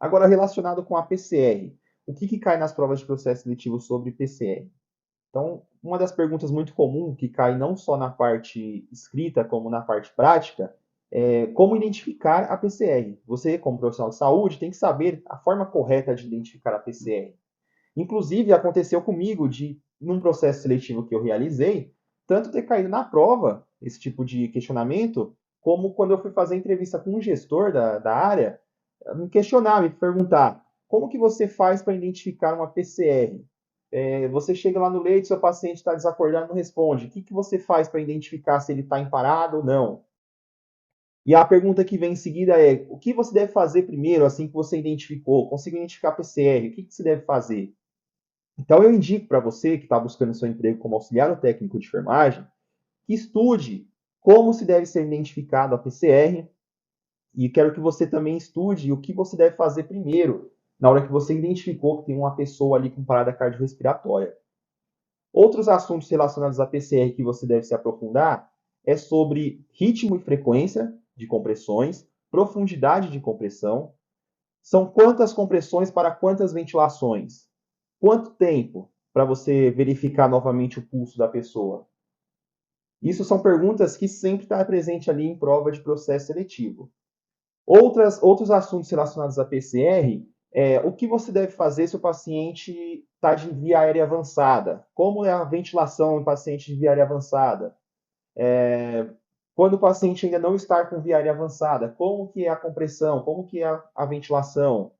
Agora, relacionado com a PCR, o que cai nas provas de processo seletivo sobre PCR? Então, uma das perguntas muito comuns, que cai não só na parte escrita, como na parte prática, é como identificar a PCR. Você, como profissional de saúde, tem que saber a forma correta de identificar a PCR. Inclusive, aconteceu comigo de, num processo seletivo que eu realizei, tanto ter caído na prova esse tipo de questionamento, como quando eu fui fazer entrevista com um gestor da área, me questionar, me perguntar, como que você faz para identificar uma PCR? Você chega lá no leito, seu paciente está desacordado, não responde. O que, que você faz para identificar se ele está em parada ou não? E a pergunta que vem em seguida é: o que você deve fazer primeiro, assim que você identificou, conseguiu identificar a PCR? O que, que você deve fazer? Então, eu indico para você que está buscando seu emprego como auxiliar ou técnico de enfermagem, que estude como se deve ser identificado a PCR e quero que você também estude o que você deve fazer primeiro, na hora que você identificou que tem uma pessoa ali com parada cardiorrespiratória. Outros assuntos relacionados à PCR que você deve se aprofundar é sobre ritmo e frequência de compressões, profundidade de compressão, são quantas compressões para quantas ventilações, quanto tempo para você verificar novamente o pulso da pessoa. Isso são perguntas que sempre está presente ali em prova de processo seletivo. Outros assuntos relacionados à PCR é o que você deve fazer se o paciente está de via aérea avançada, como é a ventilação em paciente de via aérea avançada, quando o paciente ainda não está com via aérea avançada, como que é a compressão, como que é a ventilação,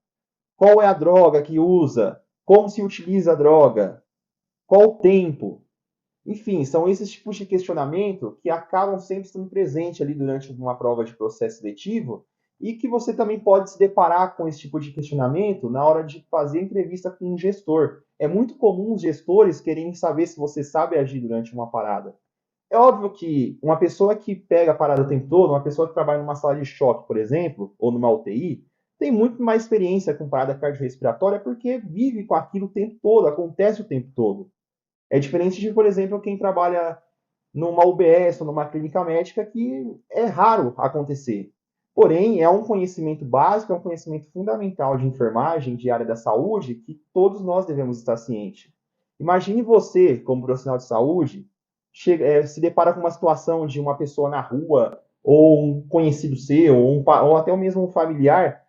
qual é a droga que usa, como se utiliza a droga, qual o tempo. Enfim, são esses tipos de questionamento que acabam sempre estando presentes ali durante uma prova de processo seletivo e que você também pode se deparar com esse tipo de questionamento na hora de fazer entrevista com um gestor. É muito comum os gestores quererem saber se você sabe agir durante uma parada. É óbvio que uma pessoa que pega a parada o tempo todo, uma pessoa que trabalha numa sala de choque, por exemplo, ou numa UTI, tem muito mais experiência com parada cardiorrespiratória porque vive com aquilo o tempo todo, acontece o tempo todo. É diferente de, por exemplo, quem trabalha numa UBS ou numa clínica médica que é raro acontecer. Porém, é um conhecimento básico, é um conhecimento fundamental de enfermagem, de área da saúde, que todos nós devemos estar cientes. Imagine você, como profissional de saúde, se depara com uma situação de uma pessoa na rua, ou um conhecido seu, ou até mesmo um familiar,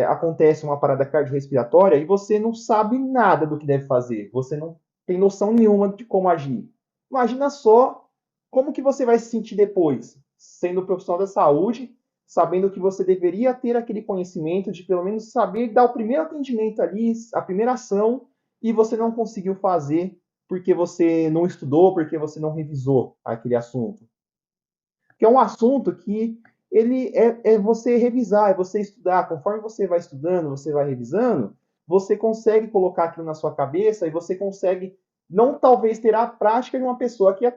acontece uma parada cardiorrespiratória e você não sabe nada do que deve fazer, você não tem noção nenhuma de como agir. Imagina só como que você vai se sentir depois, sendo profissional da saúde, sabendo que você deveria ter aquele conhecimento de pelo menos saber dar o primeiro atendimento ali, a primeira ação, e você não conseguiu fazer porque você não estudou, porque você não revisou aquele assunto. Que é um assunto que ele é você revisar, é você estudar. Conforme você vai estudando, você vai revisando, você consegue colocar aquilo na sua cabeça e você consegue não talvez ter a prática de uma pessoa que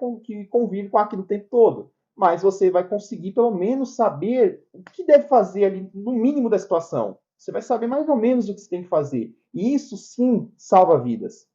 convive com aquilo o tempo todo, mas você vai conseguir pelo menos saber o que deve fazer ali no mínimo da situação. Você vai saber mais ou menos o que você tem que fazer. E isso sim salva vidas.